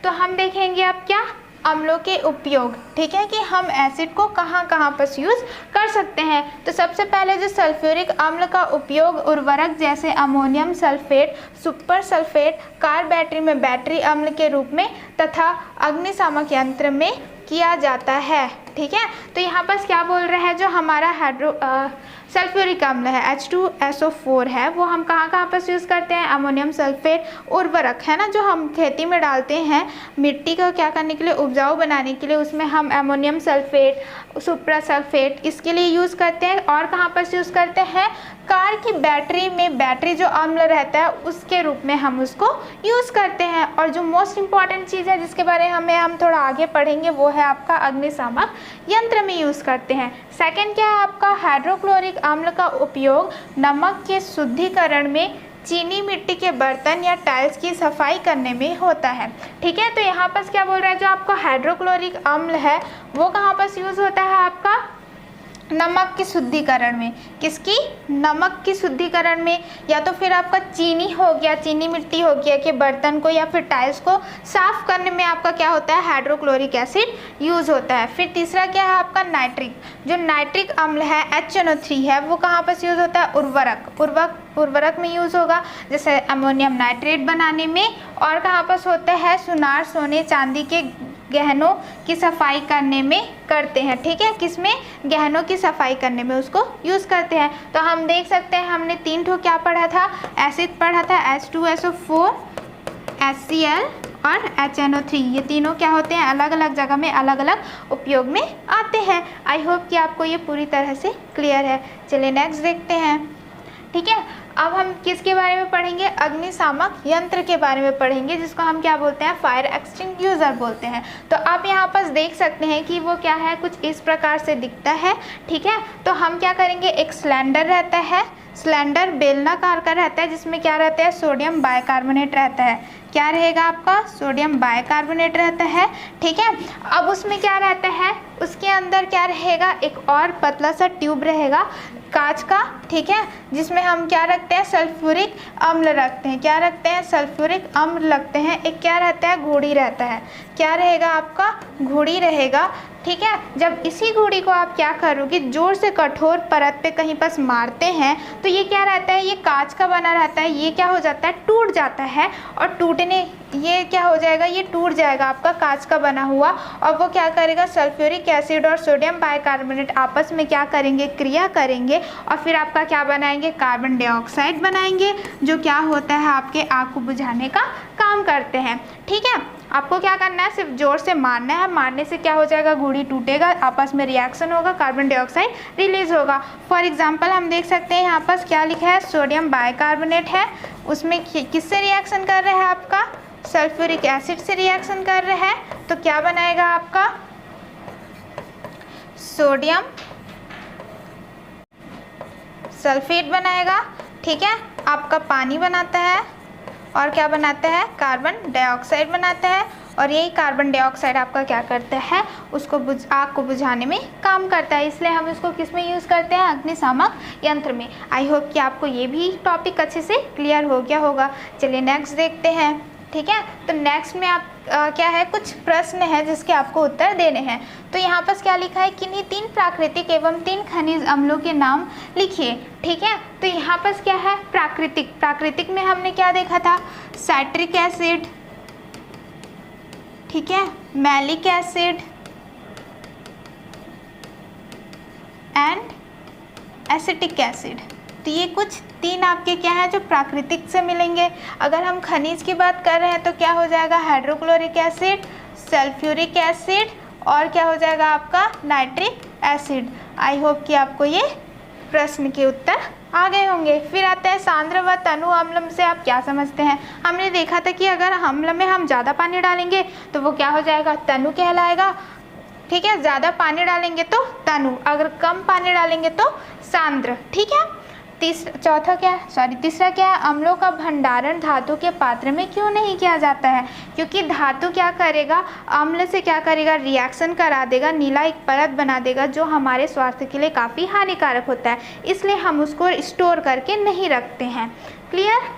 तो हम देखेंगे अब क्या, अम्लों के उपयोग, ठीक है, कि हम एसिड को कहाँ कहाँ पर यूज़ कर सकते हैं। तो सबसे पहले जो सल्फ्यूरिक अम्ल का उपयोग उर्वरक जैसे ammonium sulphate, super sulphate, car battery में बैटरी अम्ल के रूप में तथा अग्निशामक यंत्र में किया जाता है, ठीक है। तो यहाँ पर क्या बोल रहा है, जो हमारा सल्फ्यूरिक अम्ल है H2SO4 है, वो हम कहाँ कहाँ पर यूज़ करते हैं, अमोनियम सल्फेट उर्वरक है ना, जो हम खेती में डालते हैं मिट्टी को क्या करने के लिए, उपजाऊ बनाने के लिए, उसमें हम अमोनियम सल्फेट, सुपर सल्फेट इसके लिए यूज़ करते हैं। और कहाँ पर यूज़ करते हैं, कार की बैटरी में बैटरी जो अम्ल रहता है उसके रूप में हम उसको यूज़ करते हैं। और जो मोस्ट इम्पॉर्टेंट चीज़ है जिसके बारे में हम थोड़ा आगे पढ़ेंगे वो है आपका अग्निशामक यंत्र में यूज़ करते हैं। सेकंड क्या है आपका, हाइड्रोक्लोरिक अम्ल का उपयोग नमक के शुद्धिकरण में, चीनी मिट्टी के बर्तन या टाइल्स की सफाई करने में होता है, ठीक है। तो यहाँ पर क्या बोल रहा है, जो आपका हाइड्रोक्लोरिक अम्ल है वो कहाँ पर यूज़ होता है, आपका नमक के शुद्धिकरण में। किसकी, नमक की शुद्धिकरण में, या तो फिर आपका चीनी हो गया, चीनी मिट्टी हो गया कि बर्तन को या फिर टाइल्स को साफ करने में आपका क्या होता है, हाइड्रोक्लोरिक एसिड यूज़ होता है। फिर तीसरा क्या है आपका, नाइट्रिक, जो नाइट्रिक अम्ल है HNO3 है, वो कहाँ पर यूज़ होता है, उर्वरक में यूज़ होगा, जैसे अमोनियम नाइट्रेट बनाने में। और कहाँ पर होता है, सुनार, सोने, चांदी के गहनों की सफाई करने में करते हैं, ठीक है, किसमें, गहनों की सफाई करने में उसको यूज़ करते हैं। तो हम देख सकते हैं हमने 3 ठो क्या पढ़ा था, एसिड पढ़ा था H2SO4, HCl और HNO3, ये तीनों क्या होते हैं, अलग अलग जगह में अलग अलग उपयोग में आते हैं। आई होप कि आपको ये पूरी तरह से क्लियर है। चलिए नेक्स्ट देखते हैं, ठीक है। अब हम किसके बारे में पढ़ेंगे, अग्निशामक यंत्र के बारे में पढ़ेंगे, जिसको हम क्या बोलते हैं, फायर एक्सटिंग्विशर बोलते हैं। तो आप यहाँ पर देख सकते हैं कि वो क्या है, कुछ इस प्रकार से दिखता है, ठीक है। तो हम क्या करेंगे, एक सिलेंडर रहता है, सिलेंडर बेलनाकार का रहता है, जिसमें क्या रहता है, सोडियम बाइकार्बोनेट रहता है। क्या रहेगा आपका, सोडियम बाइकार्बोनेट रहता है, ठीक है। अब उसमें क्या रहता है, उसके अंदर क्या रहेगा, एक और पतला सा ट्यूब रहेगा कांच का, ठीक है, जिसमें हम क्या रखते हैं, सल्फ्यूरिक अम्ल रखते हैं। क्या रखते हैं, सल्फ्यूरिक अम्ल रखते हैं। एक क्या रहता है, घुड़ी रहता है। क्या रहेगा आपका, घुड़ी रहेगा, ठीक है। जब इसी घुड़ी को आप क्या करोगे, जोर से कठोर परत पे कहीं पर मारते हैं तो ये क्या रहता है, ये कांच का बना रहता है, ये क्या हो जाता है, टूट जाता है। और टूटने, ये क्या हो जाएगा, ये टूट जाएगा आपका कांच का बना हुआ। और वो क्या करेगा, सल्फ्यूरिक एसिड और सोडियम बाइकार्बोनेट आपस में क्या करेंगे, क्रिया करेंगे, और फिर आपका क्या बनाएंगे, कार्बन डाइऑक्साइड बनाएंगे, जो क्या होता है, आपके आग को बुझाने का काम करते हैं, ठीक है। आपको क्या करना है, सिर्फ जोर से मारना है, मारने से क्या हो जाएगा, घुड़ी टूटेगा, आपस में रिएक्शन होगा, कार्बन डाइऑक्साइड रिलीज होगा। फॉर एग्जांपल हम देख सकते हैं यहाँ पर क्या लिखा है, सोडियम बाइकार्बोनेट है, उसमें किससे रिएक्शन कर रहा है, आपका सल्फ्यूरिक एसिड से रिएक्शन कर रहा है। तो क्या बनाएगा आपका, सोडियम सल्फेट बनाएगा, ठीक है। आपका पानी बनाता है, और क्या बनाता है, कार्बन डाइऑक्साइड बनाता है। और यही कार्बन डाइऑक्साइड आपका क्या करता है, उसको आग को बुझाने में काम करता है। इसलिए हम इसको किस में यूज़ करते हैं, अग्निशामक यंत्र में। आई होप कि आपको ये भी टॉपिक अच्छे से क्लियर हो गया होगा। चलिए नेक्स्ट देखते हैं, ठीक है। तो नेक्स्ट में आप क्या है, कुछ प्रश्न है जिसके आपको उत्तर देने हैं। तो यहाँ पर क्या लिखा है, किन्हीं 3 प्राकृतिक एवं 3 खनिज अम्लों के नाम लिखिए, ठीक है। तो यहाँ पर क्या है, प्राकृतिक में हमने क्या देखा था, साइट्रिक एसिड, ठीक है, malic acid and acetic acid. तो ये कुछ 3 आपके क्या है, जो प्राकृतिक से मिलेंगे। अगर हम खनिज की बात कर रहे हैं तो क्या हो जाएगा, हाइड्रोक्लोरिक एसिड, सल्फ्यूरिक एसिड, और क्या हो जाएगा आपका, नाइट्रिक एसिड। आई होप कि आपको ये प्रश्न के उत्तर आ गए होंगे। फिर आता है सांद्र व तनु अम्ल से आप क्या समझते हैं। हमने देखा था कि अगर अम्ल में हम ज़्यादा पानी डालेंगे तो वो क्या हो जाएगा, तनु कहलाएगा, ठीक है। ज़्यादा पानी डालेंगे तो तनु, अगर कम पानी डालेंगे तो सांद्र, ठीक है। तीसरा क्या है, अम्लों का भंडारण धातु के पात्र में क्यों नहीं किया जाता है, क्योंकि धातु क्या करेगा, अम्ल से क्या करेगा, रिएक्शन करा देगा, नीला एक परत बना देगा, जो हमारे स्वास्थ्य के लिए काफ़ी हानिकारक होता है। इसलिए हम उसको स्टोर करके नहीं रखते हैं। क्लियर।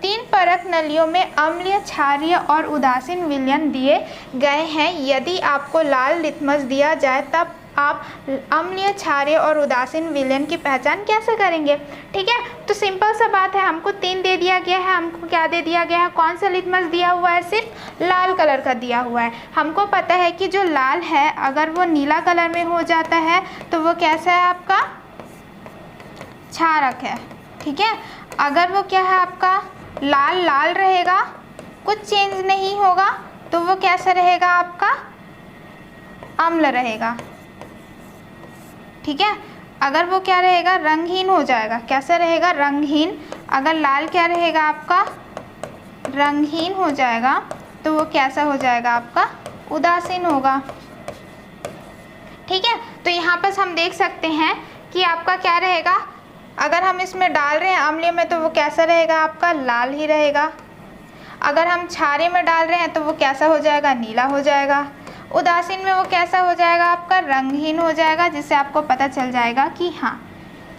तीन परख नलियों में अम्लीय, क्षारीय और उदासीन विलयन दिए गए हैं। यदि आपको लाल लिटमस दिया जाए तब आप अम्लीय, क्षारीय और उदासीन विलयन की पहचान कैसे करेंगे? ठीक है, तो सिंपल सा बात है, हमको 3 दे दिया गया है, हमको क्या दे दिया गया है, कौन सा लिटमस दिया हुआ है, सिर्फ लाल कलर का दिया हुआ है। हमको पता है कि जो लाल है अगर वो नीला कलर में हो जाता है तो वो कैसा है आपका, क्षारक है। ठीक है, अगर वो क्या है आपका लाल लाल रहेगा, कुछ चेंज नहीं होगा, तो वो कैसा रहेगा आपका, अम्ल रहेगा। ठीक है, अगर वो क्या रहेगा, रंगहीन हो जाएगा। कैसा रहेगा, रंगहीन। अगर लाल क्या रहेगा आपका, रंगहीन हो जाएगा, तो वो कैसा हो जाएगा आपका, उदासीन होगा। ठीक है, तो यहाँ पर हम देख सकते हैं कि आपका क्या रहेगा, अगर हम इसमें डाल रहे हैं अम्लीय में तो वो कैसा रहेगा आपका, लाल ही रहेगा। अगर हम क्षारीय में डाल रहे हैं तो वो कैसा हो जाएगा, नीला हो जाएगा। उदासीन में वो कैसा हो जाएगा आपका, रंगहीन हो जाएगा, जिससे आपको पता चल जाएगा कि हाँ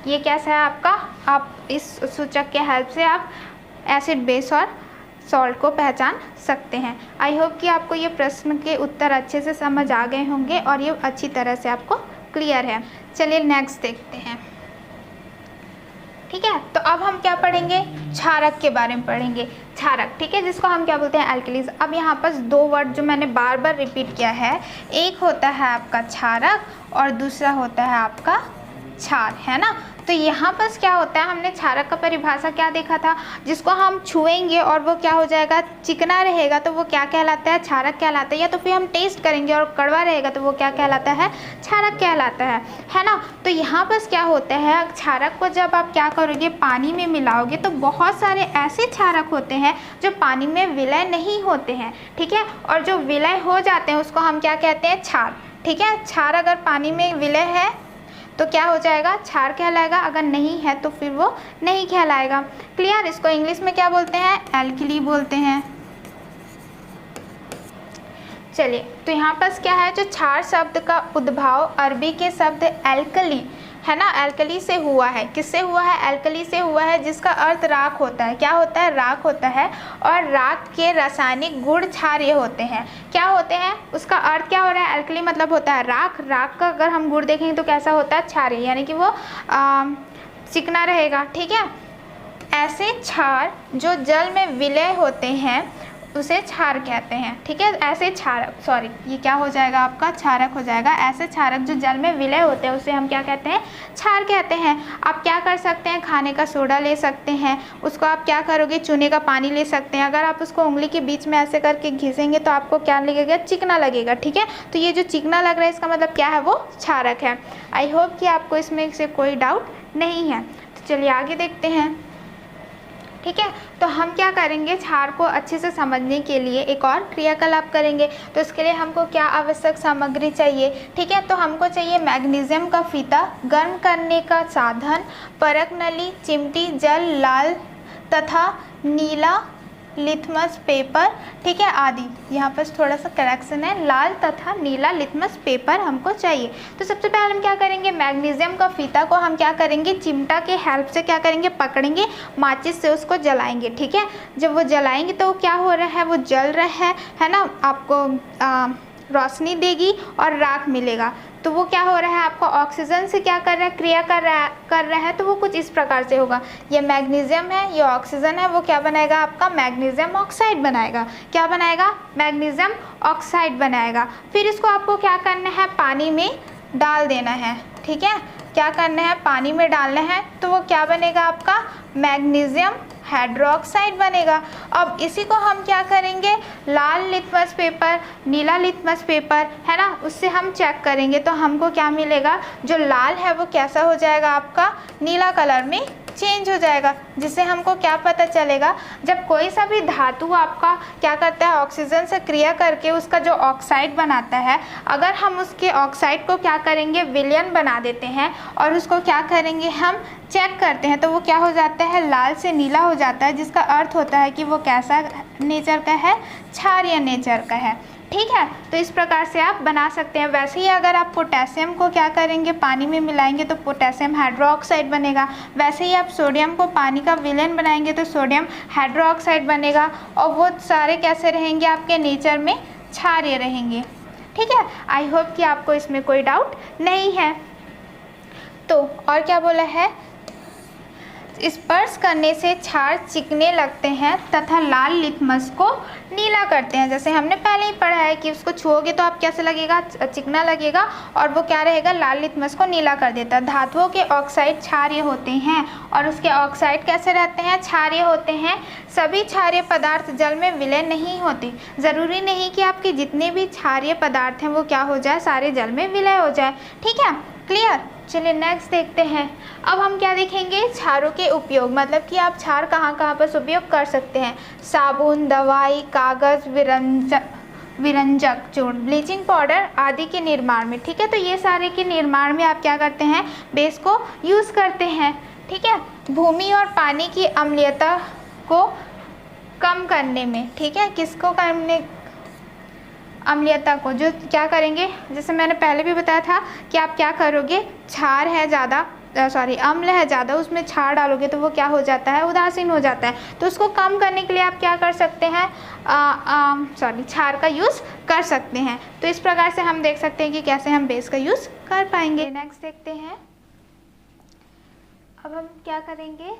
ये कैसा है आपका। आप इस सूचक के हेल्प से आप एसिड, बेस और सॉल्ट को पहचान सकते हैं। आई होप कि आपको ये प्रश्न के उत्तर अच्छे से समझ आ गए होंगे और ये अच्छी तरह से आपको क्लियर है। चलिए नेक्स्ट देखते हैं। ठीक है, तो अब हम क्या पढ़ेंगे, क्षारक के बारे में पढ़ेंगे। क्षारक, ठीक है, जिसको हम क्या बोलते हैं, एल्कलीज। अब यहाँ पर 2 वर्ड जो मैंने बार बार रिपीट किया है, एक होता है आपका क्षारक और दूसरा होता है आपका क्षार, है ना। तो यहाँ पर क्या होता है, हमने क्षारक का परिभाषा क्या देखा था, जिसको हम छुएंगे और वो क्या हो जाएगा, चिकना रहेगा, तो वो क्या कहलाता है, क्षारक कहलाता है। या तो फिर हम टेस्ट करेंगे और कड़वा रहेगा तो वो क्या कहलाता है, क्षारक कहलाता है ना। तो यहाँ पर क्या होता है, क्षारक को जब आप क्या करोगे, पानी में मिलाओगे तो बहुत सारे ऐसे क्षारक होते हैं जो पानी में विलय नहीं होते हैं। ठीक है, और जो विलय हो जाते हैं उसको हम क्या कहते हैं, क्षार। ठीक है, क्षार अगर पानी में विलय है तो क्या हो जाएगा, क्षार कहलाएगा। अगर नहीं है तो फिर वो नहीं कहलाएगा। क्लियर, इसको इंग्लिश में क्या बोलते हैं, एल्कली बोलते हैं। चलिए, तो यहाँ पर क्या है, जो क्षार शब्द का उद्भव अरबी के शब्द एल्कली है ना, एल्कली से हुआ है। किससे हुआ है, एल्कली से हुआ है, जिसका अर्थ राख होता है। क्या होता है, राख होता है। और राख के रासायनिक गुण क्षारीय होते हैं। क्या होते हैं, उसका अर्थ क्या हो रहा है, एल्कली मतलब होता है राख। राख का अगर हम गुण देखेंगे तो कैसा होता है, क्षारीय, यानी कि वो चिकना रहेगा। ठीक है, ऐसे क्षार जो जल में विलय होते हैं उसे क्षार कहते हैं। ठीक है, ऐसे क्षारक, सॉरी ये क्या हो जाएगा आपका, क्षारक हो जाएगा। ऐसे क्षारक जो जल में विलय होते हैं उसे हम क्या कहते हैं, क्षार कहते हैं। आप क्या कर सकते हैं, खाने का सोडा ले सकते हैं, उसको आप क्या करोगे, चूने का पानी ले सकते हैं। अगर आप उसको उंगली के बीच में ऐसे करके घिसेंगे तो आपको क्या लगेगा, चिकना लगेगा। ठीक है, तो ये जो चिकना लग रहा है इसका मतलब क्या है, वो क्षारक है। आई होप कि आपको इसमें से कोई डाउट नहीं है। तो चलिए आगे देखते हैं। ठीक है, तो हम क्या करेंगे, क्षार को अच्छे से समझने के लिए एक और क्रियाकलाप करेंगे। तो इसके लिए हमको क्या आवश्यक सामग्री चाहिए। ठीक है, तो हमको चाहिए मैग्नीशियम का फीता, गर्म करने का साधन, परख नली, चिमटी, जल, लाल तथा नीला लिथमस पेपर। ठीक है, आदि। यहाँ पर थोड़ा सा करेक्शन है, लाल तथा नीला लिथमस पेपर हमको चाहिए। तो सबसे पहले हम क्या करेंगे, मैग्नीशियम का फीता को हम क्या करेंगे, चिमटा के हेल्प से क्या करेंगे, पकड़ेंगे, माचिस से उसको जलाएंगे। ठीक है, जब वो जलाएंगे तो क्या हो रहा है, वो जल रहा है ना, आपको रोशनी देगी और राख मिलेगा। तो वो क्या हो रहा है, आपको ऑक्सीजन से क्या कर रहा है, क्रिया कर रहा है। तो वो कुछ इस प्रकार से होगा, ये मैग्नीशियम है, ये ऑक्सीजन है, वो क्या बनाएगा आपका, मैग्नीशियम ऑक्साइड बनाएगा। क्या बनाएगा, मैग्नीशियम ऑक्साइड बनाएगा। फिर इसको आपको क्या करना है, पानी में डाल देना है। ठीक है, क्या करना है, पानी में डालना है, तो वो क्या बनेगा आपका, मैग्नीशियम हाइड्रोक्साइड बनेगा। अब इसी को हम क्या करेंगे, लाल लिथमस पेपर, नीला लिथमस पेपर है ना, उससे हम चेक करेंगे तो हमको क्या मिलेगा, जो लाल है वो कैसा हो जाएगा आपका, नीला कलर में चेंज हो जाएगा। जिससे हमको क्या पता चलेगा, जब कोई सा भी धातु आपका क्या करता है, ऑक्सीजन से क्रिया करके उसका जो ऑक्साइड बनाता है, अगर हम उसके ऑक्साइड को क्या करेंगे, विलयन बना देते हैं और उसको क्या करेंगे, हम चेक करते हैं, तो वो क्या हो जाता है, लाल से नीला हो जाता है। जिसका अर्थ होता है कि वो कैसा नेचर का है, क्षारीय नेचर का है। ठीक है। तो इस प्रकार से आप बना सकते हैं। वैसे ही अगर आप पोटेशियम को क्या करेंगे, पानी में मिलाएंगे तो पोटेशियम हाइड्रोक्साइड बनेगा। वैसे ही आप सोडियम को पानी का विलेन बनाएंगे तो सोडियम हाइड्रोक्साइड बनेगा। और वो सारे कैसे रहेंगे, आपके नेचर में क्षारीय रहेंगे। ठीक है, आई होप कि आपको इसमें कोई डाउट नहीं है। तो और क्या बोला है, स्पर्श करने से क्षार चिकने लगते हैं तथा लाल लिटमस को नीला करते हैं। जैसे हमने पहले ही पढ़ा है कि उसको छुओगे तो आप कैसे लगेगा, चिकना लगेगा, और वो क्या रहेगा, लाल लिटमस को नीला कर देता है। धातुओं के ऑक्साइड क्षारीय होते हैं और उसके ऑक्साइड कैसे रहते हैं, क्षारीय होते हैं। सभी क्षारीय पदार्थ जल में विलय नहीं होते। ज़रूरी नहीं कि आपके जितने भी क्षारीय पदार्थ हैं वो क्या हो जाए, सारे जल में विलय हो जाए। ठीक है, क्लियर। चलिए नेक्स्ट देखते हैं। अब हम क्या देखेंगे, क्षारों के उपयोग, मतलब कि आप क्षार कहाँ कहाँ पर उपयोग कर सकते हैं। साबुन, दवाई, कागज़, विरंजक चूर्ण, ब्लीचिंग पाउडर आदि के निर्माण में। ठीक है, तो ये सारे के निर्माण में आप क्या करते हैं, बेस को यूज़ करते हैं। ठीक है, भूमि और पानी की अम्लीयता को कम करने में। ठीक है, किसको करने, अम्लीयता को, जो क्या करेंगे, जैसे मैंने पहले भी बताया था कि आप क्या करोगे, क्षार है ज़्यादा, अम्ल है ज़्यादा, उसमें क्षार डालोगे तो वो क्या हो जाता है, उदासीन हो जाता है। तो उसको कम करने के लिए आप क्या कर सकते हैं, क्षार का यूज़ कर सकते हैं। तो इस प्रकार से हम देख सकते हैं कि कैसे हम बेस का यूज़ कर पाएंगे। नेक्स्ट देखते हैं। अब हम क्या करेंगे,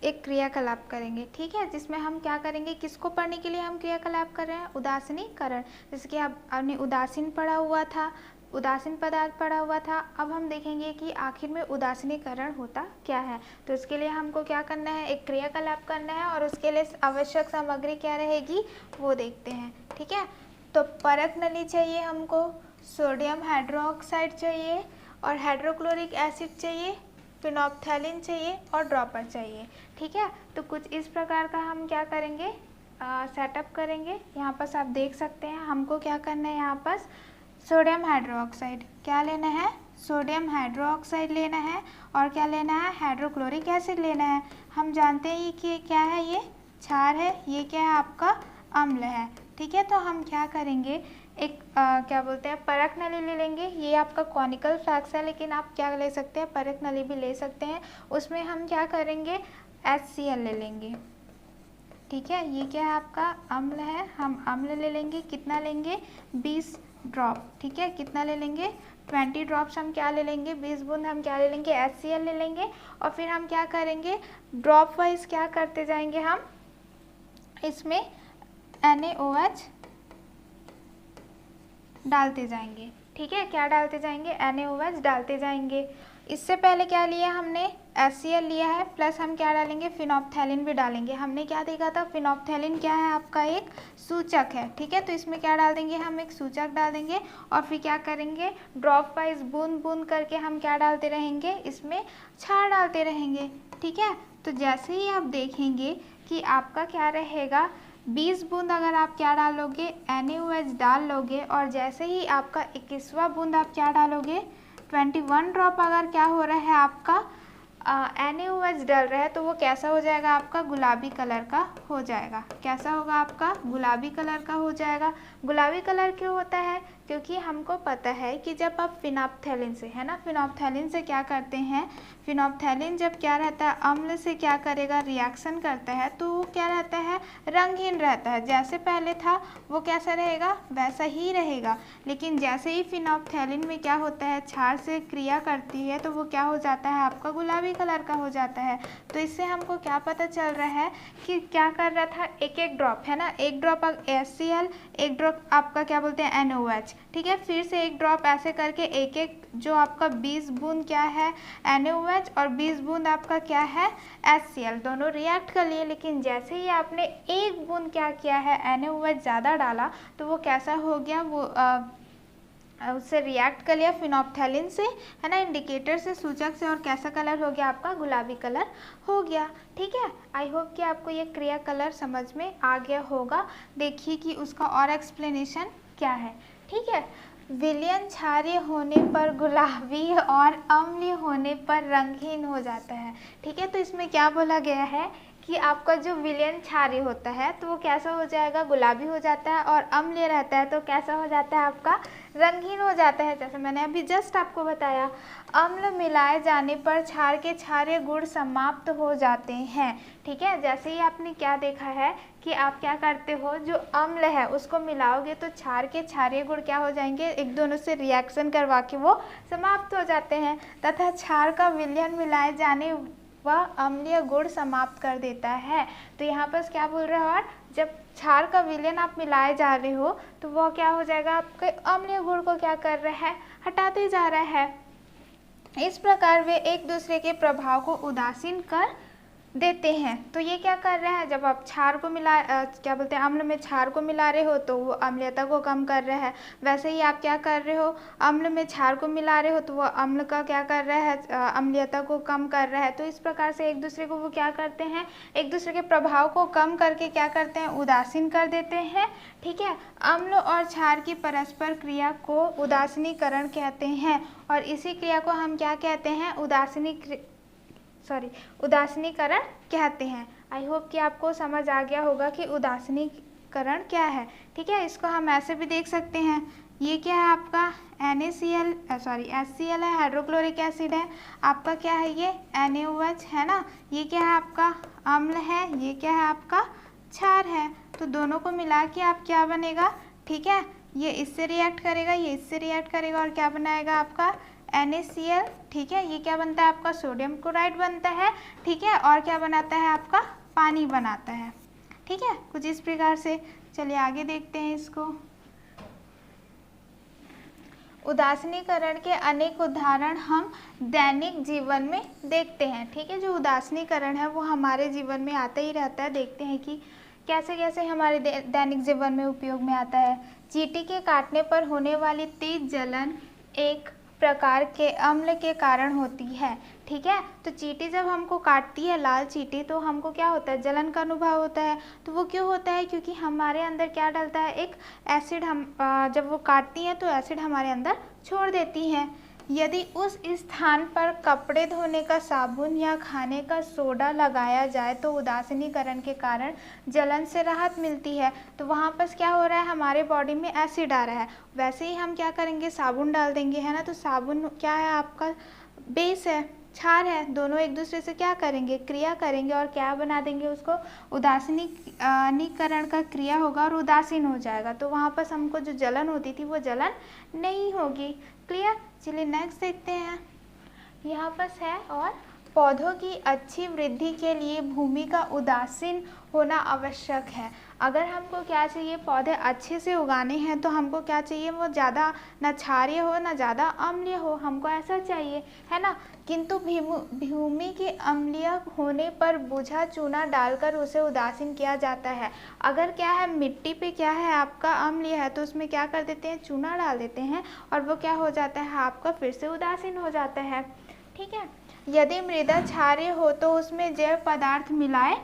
एक क्रियाकलाप करेंगे। ठीक है, जिसमें हम क्या करेंगे, किसको पढ़ने के लिए हम क्रियाकलाप कर रहे हैं, उदासीनीकरण। जैसे कि आपने उदासीन पढ़ा हुआ था, उदासीन पदार्थ पढ़ा हुआ था। अब हम देखेंगे कि आखिर में उदासीनीकरण होता क्या है। तो इसके लिए हमको क्या करना है, एक क्रियाकलाप करना है, और उसके लिए आवश्यक सामग्री क्या रहेगी वो देखते हैं। ठीक है, तो परख नली चाहिए हमको, सोडियम हाइड्रोक्साइड चाहिए, और हाइड्रोक्लोरिक एसिड चाहिए, फिनोप्थैलिन चाहिए, और ड्रॉपर चाहिए। ठीक है, तो कुछ इस प्रकार का हम क्या करेंगे, सेटअप करेंगे। यहाँ पर आप देख सकते हैं हमको क्या करना है, यहाँ पर सोडियम हाइड्रोक्साइड क्या लेना है, सोडियम हाइड्रोक्साइड लेना है, और क्या लेना है, हाइड्रोक्लोरिक एसिड लेना है। हम जानते हैं कि क्या है, ये क्षार है, ये क्या है, आपका अम्ल है। ठीक है, तो हम क्या करेंगे, एक क्या बोलते हैं, परख नली ले लेंगे। ये आपका कॉनिकल फ्लैक्स है, लेकिन आप क्या ले सकते हैं, परख नली भी ले सकते हैं। उसमें हम क्या करेंगे, HCl ले लेंगे। ठीक है, ये क्या है, आपका अम्ल है, हम अम्ल ले लेंगे। कितना लेंगे, 20 ड्रॉप। ठीक है, कितना ले लेंगे, 20 ड्रॉप्स हम क्या ले लेंगे, 20 बूंद हम क्या ले लेंगे, HCl ले लेंगे। और फिर हम क्या करेंगे, ड्रॉप वाइज क्या करते जाएंगे, हम इसमें NaOH डालते जाएंगे। ठीक है, क्या डालते जाएंगे, NaOH डालते जाएंगे। इससे पहले क्या लिया हमने, HCl लिया है, प्लस हम क्या डालेंगे, फिनोप्थैलिन भी डालेंगे। हमने क्या देखा था, फिनोप्थैलिन क्या है, आपका एक सूचक है। ठीक है, तो इसमें क्या डाल देंगे, हम एक सूचक डाल देंगे, और फिर क्या करेंगे, ड्रॉप वाइज बूंद बूंद करके हम क्या डालते रहेंगे, इसमें क्षार डालते रहेंगे। ठीक है, तो जैसे ही आप देखेंगे कि आपका क्या रहेगा, 20 बूंद अगर आप क्या डालोगे, NaOH डाल लोगे, और जैसे ही आपका 21वां बूंद आप क्या डालोगे, 21 ड्रॉप अगर क्या हो रहा है, आपका NaOH डल रहा है, तो वो कैसा हो जाएगा, आपका गुलाबी कलर का हो जाएगा। कैसा होगा, आपका गुलाबी कलर का हो जाएगा। गुलाबी कलर क्यों होता है, क्योंकि हमको पता है कि जब आप फिनोप्थैलिन से, है ना, फिनोप्थैलिन से क्या करते हैं, फिनोप्थैलिन जब क्या रहता है, अम्ल से क्या करेगा, रिएक्शन करता है, तो वो क्या रहता है, रंगहीन रहता है। जैसे पहले था वो कैसा रहेगा, वैसा ही रहेगा। लेकिन जैसे ही फिनोप्थैलिन में क्या होता है, क्षार से क्रिया करती है, तो वो क्या हो जाता है, आपका गुलाबी कलर का हो जाता है। तो इससे हमको क्या पता चल रहा है कि क्या कर रहा था, एक एक ड्रॉप, है ना, एक ड्रॉप HCl, एक ड्रॉप आपका क्या बोलते हैं, NaOH। ठीक है, फिर से एक ड्रॉप ऐसे करके एक एक, जो आपका 20 बूंद क्या है, NaOH, और 20 बूंद आपका क्या है, HCl, दोनों रिएक्ट कर लिए। लेकिन जैसे ही आपने एक बूंद क्या किया है, NaOH ज़्यादा डाला, तो वो कैसा हो गया, वो उससे रिएक्ट कर लिया फिनोप्थैलिन से, है ना, इंडिकेटर से, सूचक से, और कैसा कलर हो गया, आपका गुलाबी कलर हो गया। ठीक है, आई होप कि आपको ये क्रिया कलर समझ में आ गया होगा। देखिए कि उसका और एक्सप्लेनेशन क्या है। ठीक है, विलयन क्षारीय होने पर गुलाबी और अम्लीय होने पर रंगहीन हो जाता है। ठीक है, तो इसमें क्या बोला गया है कि आपका जो विलयन क्षारीय होता है तो वो कैसा हो जाएगा, गुलाबी हो जाता है, और अम्लीय रहता है तो कैसा हो जाता है आपका, रंगीन हो जाता है। जैसे मैंने अभी जस्ट आपको बताया, अम्ल मिलाए जाने पर क्षार के क्षारीय गुण समाप्त हो जाते हैं। ठीक है, जैसे ही आपने क्या देखा है कि आप क्या करते हो, जो अम्ल है उसको मिलाओगे तो क्षार के क्षारीय गुण क्या हो जाएंगे, एक दोनों से रिएक्शन करवा के वो समाप्त हो जाते हैं, तथा क्षार का विलयन मिलाए जाने वह अम्लीय गुण समाप्त कर देता है। तो यहाँ पर क्या बोल रहा है, और जब क्षार का विलयन आप मिलाए जा रहे हो तो वह क्या हो जाएगा, आपके अम्लीय गुण को क्या कर रहा है, हटाते जा रहा है। इस प्रकार वे एक दूसरे के प्रभाव को उदासीन कर देते हैं। तो ये क्या कर रहा है, जब आप क्षार को क्या बोलते हैं, अम्ल में क्षार को मिला रहे हो तो वो अम्लीयता को कम कर रहा है। वैसे ही आप क्या कर रहे हो, अम्ल में क्षार को मिला रहे हो तो वो अम्ल का क्या कर रहा है, अम्लीयता को कम कर रहा है। तो इस प्रकार से एक दूसरे को वो क्या करते हैं, एक दूसरे के प्रभाव को कम करके क्या करते हैं, उदासीन कर देते हैं। ठीक है, अम्ल और क्षार की परस्पर क्रिया को उदासीनीकरण कहते हैं, और इसी क्रिया को हम क्या कहते हैं, उदासीनीकरण कहते हैं। आई होप कि आपको समझ आ गया होगा कि उदासीनीकरण क्या है। ठीक है, इसको हम ऐसे भी देख सकते हैं, ये क्या है आपका HCl है, हाइड्रोक्लोरिक एसिड है, आपका क्या है ये NaOH है ना, ये क्या है आपका अम्ल है, ये क्या है आपका क्षार है। तो दोनों को मिला के आप क्या बनेगा, ठीक है, ये इससे रिएक्ट करेगा, ये इससे रिएक्ट करेगा, और क्या बनाएगा आपका NaCl। ठीक है, ये क्या बनता है आपका सोडियम क्लोराइड बनता है। ठीक है, और क्या बनाता है आपका पानी बनाता है। ठीक है, कुछ इस प्रकार से। चलिए आगे देखते हैं इसको। उदासीनीकरण के अनेक उदाहरण हम दैनिक जीवन में देखते हैं। ठीक है, जो उदासीनीकरण है वो हमारे जीवन में आता ही रहता है। देखते हैं कि कैसे कैसे हमारे दैनिक जीवन में उपयोग में आता है। चींटी के काटने पर होने वाली तेज जलन एक प्रकार के अम्ल के कारण होती है। ठीक है, तो चींटी जब हमको काटती है, लाल चींटी, तो हमको क्या होता है, जलन का अनुभव होता है। तो वो क्यों होता है, क्योंकि हमारे अंदर क्या डलता है, एक एसिड। हम जब वो काटती हैं तो एसिड हमारे अंदर छोड़ देती हैं। यदि उस स्थान पर कपड़े धोने का साबुन या खाने का सोडा लगाया जाए तो उदासीनीकरण के कारण जलन से राहत मिलती है। तो वहाँ पर क्या हो रहा है, हमारे बॉडी में एसिड आ रहा है। वैसे ही हम क्या करेंगे, साबुन डाल देंगे, है ना। तो साबुन क्या है आपका, बेस है, क्षार है, दोनों एक दूसरे से क्या करेंगे, क्रिया करेंगे, और क्या बना देंगे उसको, उदासीनीकरण का क्रिया होगा और उदासीन हो जाएगा। तो वहाँ पर हमको जो जलन होती थी वो जलन नहीं होगी। क्लियर। चलिए नेक्स्ट देखते हैं। यहाँ पर है, और पौधों की अच्छी वृद्धि के लिए भूमि का उदासीन होना आवश्यक है। अगर हमको क्या चाहिए, पौधे अच्छे से उगाने हैं तो हमको क्या चाहिए, वो ज़्यादा न क्षारीय हो न ज़्यादा अम्लीय हो, हमको ऐसा चाहिए, है ना। किंतु भूमि के अम्लीय होने पर बुझा चूना डालकर उसे उदासीन किया जाता है। अगर क्या है, मिट्टी पे क्या है आपका अम्लीय है तो उसमें क्या कर देते हैं, चूना डाल देते हैं, और वो क्या हो जाता है आपका, फिर से उदासीन हो जाता है। ठीक है। यदि मृदा क्षारीय हो तो उसमें जैव पदार्थ मिलाए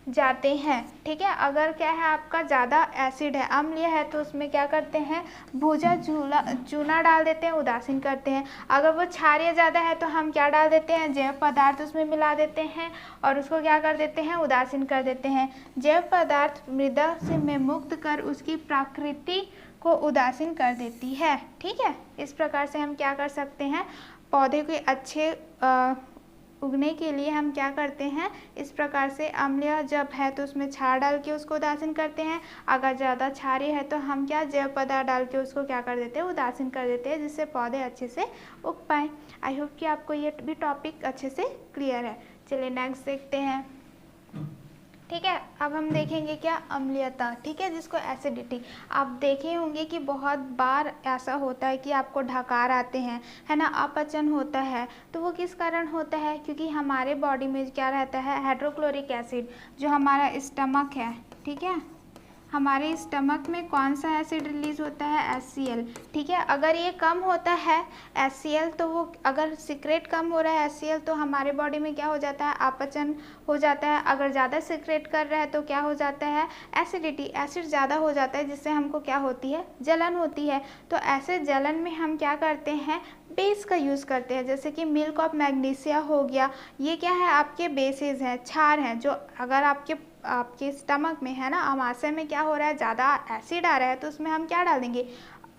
जाते हैं। ठीक है, अगर क्या है आपका ज़्यादा एसिड है, अम्लीय है, तो उसमें क्या करते हैं, भूजा चूना डाल देते हैं, उदासीन करते हैं। अगर वो क्षारीय ज़्यादा है तो हम क्या डाल देते हैं, जैव पदार्थ उसमें मिला देते हैं, और उसको क्या कर देते हैं, उदासीन कर देते हैं। जैव पदार्थ मृदा से में मुक्त कर उसकी प्रकृति को उदासीन कर देती है। ठीक है, इस प्रकार से हम क्या कर सकते हैं, पौधे के अच्छे उगने के लिए हम क्या करते हैं, इस प्रकार से अम्लीय जब है तो उसमें क्षार डाल के उसको उदासीन करते हैं। अगर ज़्यादा क्षारीय है तो हम क्या, जैव पदार्थ डाल के उसको क्या कर देते हैं, उदासीन कर देते हैं, जिससे पौधे अच्छे से उग पाएँ। आई होप कि आपको ये भी टॉपिक अच्छे से क्लियर है। चलिए नेक्स्ट देखते हैं। ठीक है, अब हम देखेंगे क्या, अम्लीयता। ठीक है, जिसको एसिडिटी। आप देखे होंगे कि बहुत बार ऐसा होता है कि आपको ढकार आते हैं, है ना, अपचन होता है। तो वो किस कारण होता है, क्योंकि हमारे बॉडी में क्या रहता है, हाइड्रोक्लोरिक एसिड, जो हमारा स्टमक है, ठीक है, हमारे स्टमक में कौन सा एसिड रिलीज होता है, HCl। ठीक है, अगर ये कम होता है HCl तो वो अगर सीक्रेट कम हो रहा है HCl तो हमारे बॉडी में क्या हो जाता है, अपचन हो जाता है। अगर ज़्यादा सीक्रेट कर रहा है तो क्या हो जाता है, एसिडिटी, एसिड ज़्यादा हो जाता है, जिससे हमको क्या होती है, जलन होती है। तो ऐसे जलन में हम क्या करते हैं, बेस का यूज़ करते हैं, जैसे कि मिल्क ऑफ मैग्नीशिया हो गया। ये क्या है, आपके बेसिस हैं, क्षार हैं, जो अगर आपके स्टमक में है ना, आमाशय में क्या हो रहा है, ज़्यादा एसिड आ रहा है तो उसमें हम क्या डाल देंगे,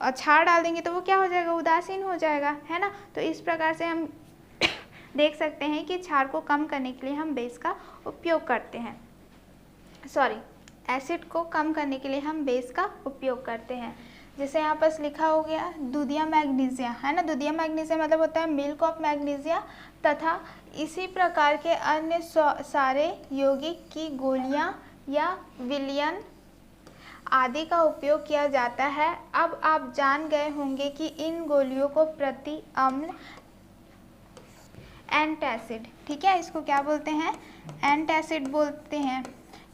क्षार डाल देंगे, तो वो क्या हो जाएगा, उदासीन हो जाएगा, है ना। तो इस प्रकार से हम देख सकते हैं कि क्षार को कम करने के लिए हम बेस का उपयोग करते हैं, एसिड को कम करने के लिए हम बेस का उपयोग करते हैं। जैसे यहाँ पर लिखा हो गया दूधिया मैग्नीशिया, है ना। दूधिया मैग्नीशिया मतलब होता है मिल्क ऑफ मैग्नीशिया, तथा इसी प्रकार के अन्य सारे यौगिक की गोलियाँ या विलयन आदि का उपयोग किया जाता है। अब आप जान गए होंगे कि इन गोलियों को प्रति अम्ल एंटासिड, ठीक है, इसको क्या बोलते हैं, एंटासिड बोलते हैं।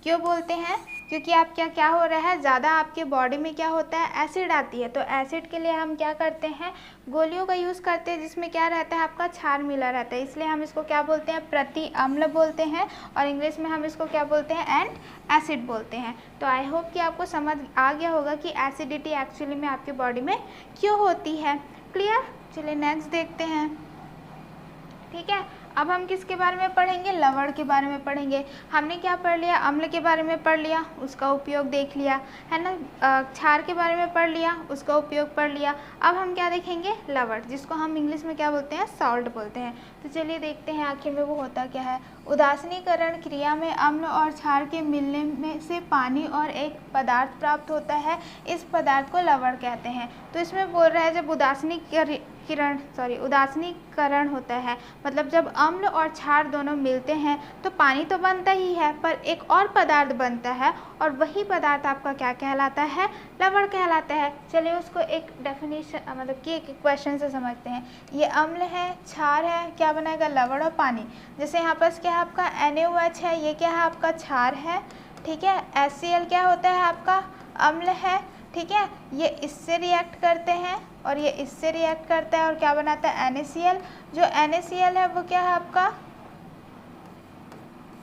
क्यों बोलते हैं, क्योंकि आप क्या हो रहा है, ज़्यादा आपके बॉडी में क्या होता है, एसिड आती है। तो एसिड के लिए हम क्या करते हैं, गोलियों का यूज़ करते हैं, जिसमें क्या रहता है, आपका क्षार मिला रहता है। इसलिए हम इसको क्या बोलते हैं, प्रति अम्ल बोलते हैं, और इंग्लिश में हम इसको क्या बोलते हैं, एंटासिड बोलते हैं। तो आई होप कि आपको समझ आ गया होगा कि एसिडिटी एक्चुअली में आपके बॉडी में क्यों होती है। क्लियर, चलिए नेक्स्ट देखते हैं। ठीक है, अब हम किसके बारे में पढ़ेंगे, लवण के बारे में पढ़ेंगे। हमने क्या पढ़ लिया, अम्ल के बारे में पढ़ लिया, उसका उपयोग देख लिया, है ना। क्षार के बारे में पढ़ लिया, उसका उपयोग पढ़ लिया। अब हम क्या देखेंगे, लवण, जिसको हम इंग्लिश में क्या बोलते हैं, सॉल्ट बोलते हैं। तो चलिए देखते हैं आखिर में वो होता क्या है। उदासीनीकरण क्रिया में अम्ल और क्षार के मिलने में से पानी और एक पदार्थ प्राप्त होता है, इस पदार्थ को लवण कहते हैं। तो इसमें बोल रहा है जब उदासीनीकरण होता है, मतलब जब अम्ल और क्षार दोनों मिलते हैं तो पानी तो बनता ही है, पर एक और पदार्थ बनता है, और वही पदार्थ आपका क्या कहलाता है, लवण कहलाता है। चलिए उसको एक डेफिनेशन मतलब कि एक क्वेश्चन से समझते हैं। ये अम्ल है, क्षार है, क्या बनाएगा, लवण और पानी। जैसे यहाँ पर क्या है आपका NaOH है, ये क्या है आपका क्षार है, ठीक है। HCl क्या होता है आपका अम्ल है, ठीक है। ये इससे रिएक्ट करते हैं और ये इससे रिएक्ट करता है और क्या बनाता है, NaCl। जो NaCl है वो क्या है आपका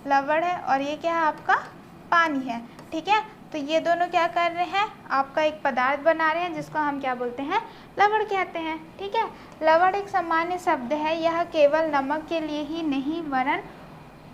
लवण है, और ये क्या है आपका पानी है, ठीक है। तो ये दोनों क्या कर रहे हैं, आपका एक पदार्थ बना रहे हैं, जिसको हम क्या बोलते हैं, लवण कहते हैं, ठीक है। लवण एक सामान्य शब्द है, यह केवल नमक के लिए ही नहीं वरन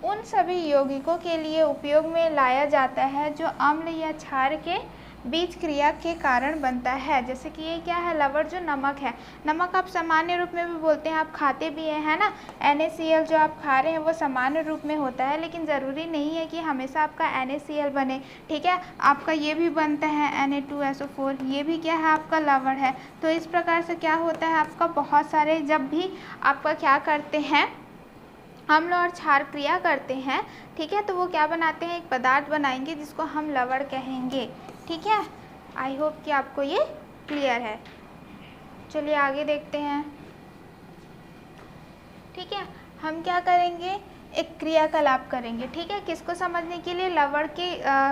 उन सभी यौगिकों के लिए उपयोग में लाया जाता है जो अम्ल या क्षार के बीज क्रिया के कारण बनता है। जैसे कि ये क्या है, लवण जो नमक है, नमक आप सामान्य रूप में भी बोलते हैं, आप खाते भी हैं, है ना। NaCl जो आप खा रहे हैं वो सामान्य रूप में होता है, लेकिन ज़रूरी नहीं है कि हमेशा आपका NaCl बने, ठीक है। आपका ये भी बनता है Na2SO4, ये भी क्या है आपका लवण है। तो इस प्रकार से क्या होता है आपका, बहुत सारे जब भी आपका क्या करते हैं, अम्ल और क्षार क्रिया करते हैं, ठीक है, तो वो क्या बनाते हैं, एक पदार्थ बनाएंगे जिसको हम लवण कहेंगे, ठीक है। आई होप कि आपको ये क्लियर है। चलिए आगे देखते हैं। ठीक है, हम क्या करेंगे, एक क्रियाकलाप करेंगे, ठीक है। किसको समझने के लिए, लवण की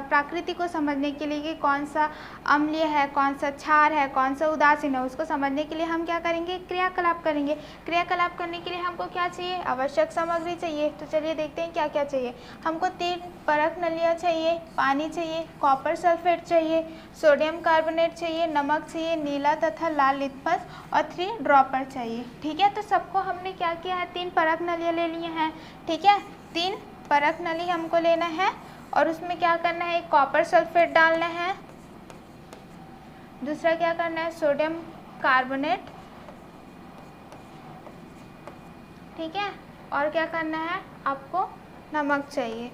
प्रकृति को समझने के लिए कि कौन सा अम्लीय है, कौन सा क्षार है, कौन सा उदासीन है, उसको समझने के लिए हम क्या करेंगे, क्रियाकलाप करेंगे। क्रियाकलाप करने के लिए हमको क्या चाहिए, आवश्यक सामग्री चाहिए। तो चलिए देखते हैं क्या क्या चाहिए। हमको 3 परख नलियाँ चाहिए, पानी चाहिए, कॉपर सल्फेट चाहिए, सोडियम कार्बोनेट चाहिए, नमक चाहिए, नीला तथा लाल लिटमस और 3 ड्रॉपर चाहिए, ठीक है। तो सबको हमने क्या किया है, 3 परख नलियाँ ले लिए हैं, ठीक है। 3 परख नली हमको लेना है, और उसमें क्या करना है, एक कॉपर सल्फेट डालना है, दूसरा क्या करना है, सोडियम कार्बोनेट, ठीक है, और क्या करना है, आपको नमक चाहिए।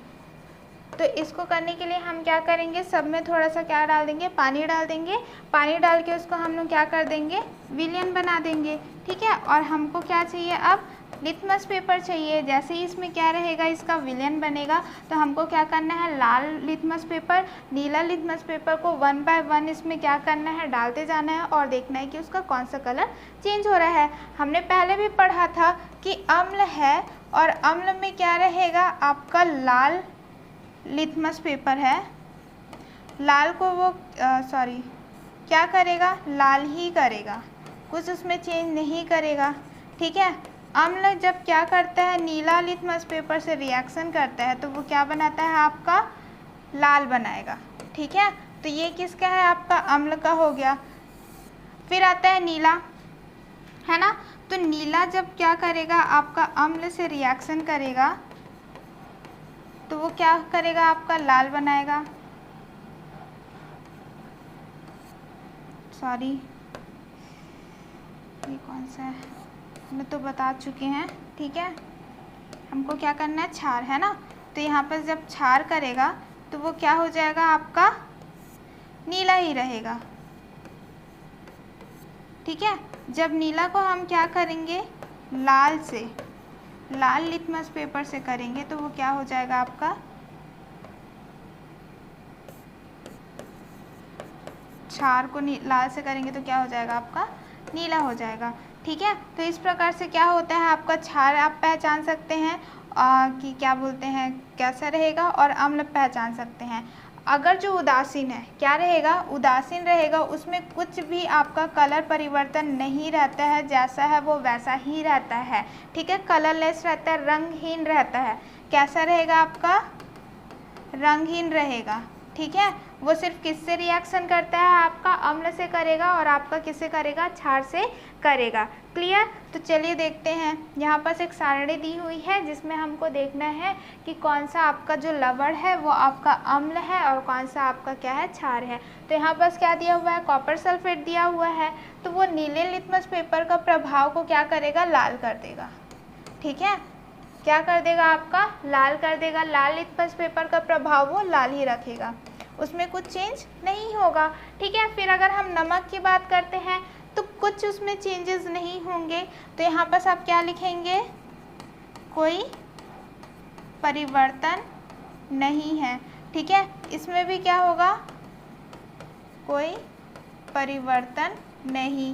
तो इसको करने के लिए हम क्या करेंगे, सब में थोड़ा सा क्या डाल देंगे, पानी डाल देंगे। पानी डाल के उसको हम लोग क्या कर देंगे, विलयन बना देंगे, ठीक है। और हमको क्या चाहिए, अब लिटमस पेपर चाहिए। जैसे ही इसमें क्या रहेगा, इसका विलयन बनेगा, तो हमको क्या करना है, लाल लिटमस पेपर, नीला लिटमस पेपर को 1 बाय 1 इसमें क्या करना है, डालते जाना है, और देखना है कि उसका कौन सा कलर चेंज हो रहा है। हमने पहले भी पढ़ा था कि अम्ल है, और अम्ल में क्या रहेगा, आपका लाल लिटमस पेपर है, लाल को वो क्या करेगा, लाल ही करेगा, कुछ उसमें चेंज नहीं करेगा। ठीक है, अम्ल जब क्या करता है, नीला लिटमस पेपर से रिएक्शन करता है तो वो क्या बनाता है, आपका लाल बनाएगा। ठीक है, तो ये किसका है, आपका अम्ल का हो गया। फिर आता है नीला, है ना, तो नीला जब क्या करेगा, आपका अम्ल से रिएक्शन करेगा तो वो क्या करेगा, आपका लाल बनाएगा। सॉरी, ये कौन सा है, मैं तो बता चुके हैं। ठीक है, हमको क्या करना है, क्षार, है ना, तो यहाँ पर जब क्षार करेगा तो वो क्या हो जाएगा, आपका नीला ही रहेगा। ठीक है, जब नीला को हम क्या करेंगे, लाल से, लाल लिटमस पेपर से करेंगे तो वो क्या हो जाएगा, आपका क्षार को लाल से करेंगे तो क्या हो जाएगा, आपका नीला हो जाएगा। ठीक है, तो इस प्रकार से क्या होता है, आपका क्षार आप पहचान सकते हैं कि क्या बोलते हैं, कैसा रहेगा, और अम्ल पहचान सकते हैं। अगर जो उदासीन है, क्या रहेगा, उदासीन रहेगा, उसमें कुछ भी आपका कलर परिवर्तन नहीं रहता है, जैसा है वो वैसा ही रहता है। ठीक है, कलरलेस रहता है, रंगहीन रहता है। कैसा रहेगा, आपका रंगहीन रहेगा। ठीक है, वो सिर्फ किससे रिएक्शन करता है, आपका अम्ल से करेगा, और आपका किससे करेगा, क्षार से करेगा। क्लियर, तो चलिए देखते हैं। यहाँ पर एक सारणी दी हुई है जिसमें हमको देखना है कि कौन सा आपका जो लवण है वो आपका अम्ल है और कौन सा आपका क्या है, क्षार है। तो यहाँ पर क्या दिया हुआ है, कॉपर सल्फेट दिया हुआ है, तो वो नीले लिटमस पेपर का प्रभाव को क्या करेगा, लाल कर देगा। ठीक है, क्या कर देगा, आपका लाल कर देगा। लाल लिटमस पेपर का प्रभाव वो लाल ही रखेगा, उसमें कुछ चेंज नहीं होगा। ठीक है, फिर अगर हम नमक की बात करते हैं तो कुछ उसमें चेंजेस नहीं होंगे, तो यहाँ पर आप क्या लिखेंगे, कोई परिवर्तन नहीं है। ठीक है, इसमें भी क्या होगा, कोई परिवर्तन नहीं।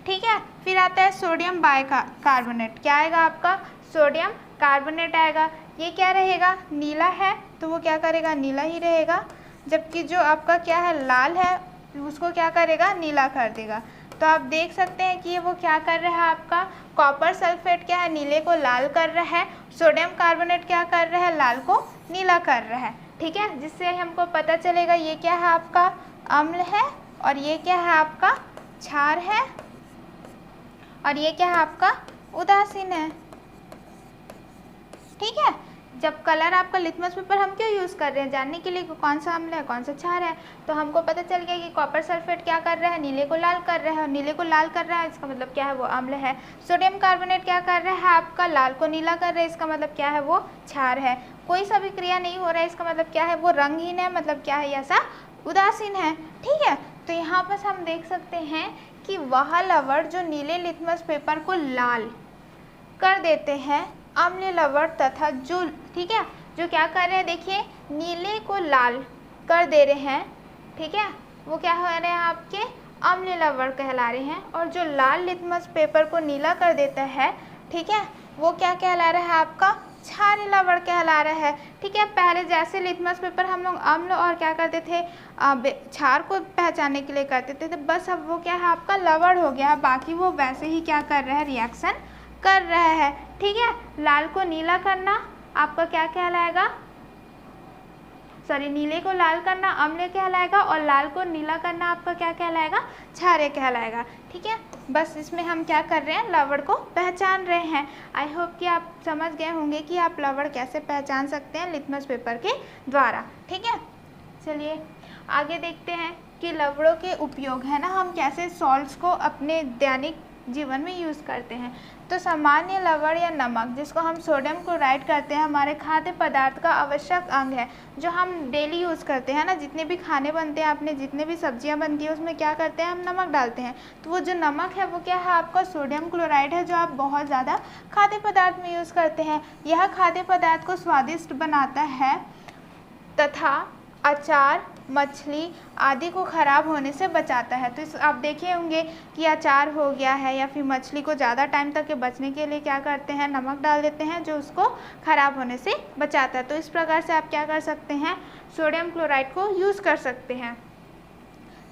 ठीक है, फिर आता है सोडियम बाइकार्बोनेट। क्या आएगा, आपका सोडियम कार्बोनेट आएगा। ये क्या रहेगा, नीला है तो वो क्या करेगा, नीला ही रहेगा, जबकि जो आपका क्या है, लाल है, उसको क्या करेगा, नीला कर देगा। तो आप देख सकते हैं कि ये वो क्या कर रहा है, आपका कॉपर सल्फेट क्या है, नीले को लाल कर रहा है, सोडियम कार्बोनेट क्या कर रहा है, लाल को नीला कर रहा है। ठीक है, जिससे हमको पता चलेगा ये क्या है, आपका अम्ल है, और ये क्या है, आपका क्षार है, और ये क्या है, आपका उदासीन है। ठीक है, जब कलर आपका लिटमस पेपर हम क्यों यूज़ कर रहे हैं, जानने के लिए कि कौन सा अम्ल है कौन सा क्षार है। तो हमको पता चल गया कि कॉपर सल्फेट क्या कर रहा है, नीले को लाल कर रहा है, और नीले को लाल कर रहा है, इसका मतलब क्या है, वो अम्ल है। सोडियम कार्बोनेट क्या कर रहा है, आपका लाल को नीला कर रहा है, इसका मतलब क्या है, वो क्षार है। कोई सा भी क्रिया नहीं हो रहा है, इसका मतलब क्या है, वो रंगहीन है, मतलब क्या है, ऐसा उदासीन है। ठीक है, तो यहाँ पर हम देख सकते हैं कि वह लवण जो नीले लिटमस पेपर को लाल कर देते हैं, अम्ल लवण तथा जो, ठीक है, जो क्या कर रहे हैं, देखिए नीले को लाल कर दे रहे हैं, ठीक है, वो क्या हो रहे हैं, आपके अम्ल लवण कहला रहे हैं। और जो लाल लिटमस पेपर को नीला कर देता है, ठीक है, वो क्या कहला रहा है, आपका क्षारीय लवण कहला रहा है। ठीक है, पहले जैसे लिटमस पेपर हम लोग अम्ल और क्या करते थे, क्षार को पहचानने के लिए करते थे, तो बस अब वो क्या है, आपका लवण हो गया, बाकी वो वैसे ही क्या कर रहा है, रिएक्शन कर रहा है। ठीक है, लाल को नीला करना आपका क्या कहलाएगा, सॉरी, नीले को लाल करना अम्ल कहलाएगा, और लाल को नीला करना आपका क्या कहलाएगा, क्षारीय कहलाएगा। ठीक है, बस इसमें हम क्या कर रहे हैं, लवण को पहचान रहे हैं। आई होप कि आप समझ गए होंगे कि आप लवण कैसे पहचान सकते हैं लिटमस पेपर के द्वारा। ठीक है, चलिए आगे देखते हैं कि लवणों के उपयोग है ना, हम कैसे सॉल्ट्स को अपने दैनिक जीवन में यूज़ करते हैं। तो सामान्य लवण या नमक, जिसको हम सोडियम क्लोराइड करते हैं, हमारे खाद्य पदार्थ का आवश्यक अंग है, जो हम डेली यूज़ करते हैं ना, जितने भी खाने बनते हैं, आपने जितने भी सब्जियां बनती है, उसमें क्या करते हैं, हम नमक डालते हैं। तो वो जो नमक है वो क्या है, आपका सोडियम क्लोराइड है, जो आप बहुत ज़्यादा खाद्य पदार्थ में यूज़ करते हैं। यह खाद्य पदार्थ को स्वादिष्ट बनाता है तथा अचार, मछली आदि को ख़राब होने से बचाता है। तो इस आप देखे होंगे कि अचार हो गया है या फिर मछली को ज़्यादा टाइम तक के बचने के लिए क्या करते हैं, नमक डाल देते हैं जो उसको ख़राब होने से बचाता है। तो इस प्रकार से आप क्या कर सकते हैं, सोडियम क्लोराइड को यूज़ कर सकते हैं।